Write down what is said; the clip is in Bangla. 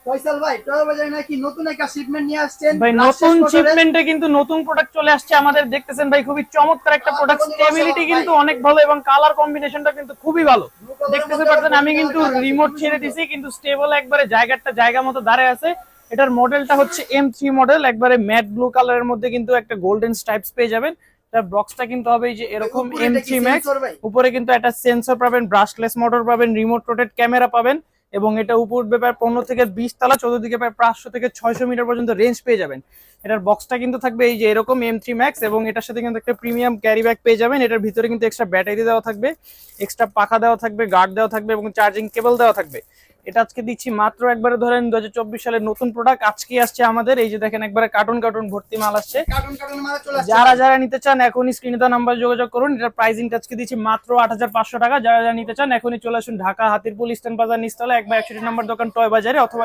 ফয়সাল ভাই টয় বাজারে নাকি নতুন একটা শিপমেন্ট নিয়ে আসছেন ভাই নতুন শিপমেন্টে কিন্তু নতুন প্রোডাক্ট চলে আসছে আমাদের, দেখতেছেন ভাই খুবই চমৎকার একটা প্রোডাক্ট, স্টেবিলিটি কিন্তু অনেক ভালো এবং কালার কম্বিনেশনটা কিন্তু খুবই ভালো। দেখতেতে পাচ্ছেন আমি কিন্তু রিমোট ছেড়ে দিছি, কিন্তু স্টেবল একবারে জায়গা মতো দাঁড়ায় আছে। এটার মডেলটা হচ্ছে M3 মডেল, একবারে ম্যাট ব্লু কালারের মধ্যে কিন্তু একটা গোল্ডেন স্ট্রাইপস পেয়ে যাবেন। এটার বক্সটা কিন্তু হবে এই যে এরকম M3 ম্যাক্স, উপরে কিন্তু একটা সেন্সর পাবেন, ব্রাশলেস মোটর পাবেন, রিমোট রোটেট ক্যামেরা পাবেন এবং এটা উপর উঠবে প্রায় 15 থেকে 20 তলা, চতুর্দিকে প্রায় 500 থেকে 600 মিটার পর্যন্ত রেঞ্জ পেয়ে যাবেন। এটার বক্সটা কিন্তু থাকবে এই যে এরকম M3 ম্যাক্স এবং এটার সাথে কিন্তু একটা প্রিমিয়াম ক্যারি ব্যাগ পেয়ে যাবেন। এটার ভিতরে কিন্তু এক্সট্রা ব্যাটারি দেওয়া থাকবে, এক্সট্রা পাখা দেওয়া থাকবে, গার্ড দেওয়া থাকবে এবং চার্জিং কেবল দেওয়া থাকবে। এটা আজকে দিচ্ছি মাত্র একবারে ধরেন 2024 সালের নতুন প্রোডাক্ট আজকে আসছে আমাদের, এই যে দেখেন একবারে কার্টুন ভর্তি মাল আসছে। যারা নিতে চান এখনই স্ক্রিনে দেওয়া নাম্বার যোগাযোগ করুন। এটার প্রাইসিংটা আজকে দিচ্ছি মাত্র 8500 টাকা। যারা নিতে চান এখনই চলে আসুন ঢাকা হাতিরপুল ইস্টার্ন বাজার নিচতলা 1/61 নম্বর দোকান টয় বাজারে, অথবা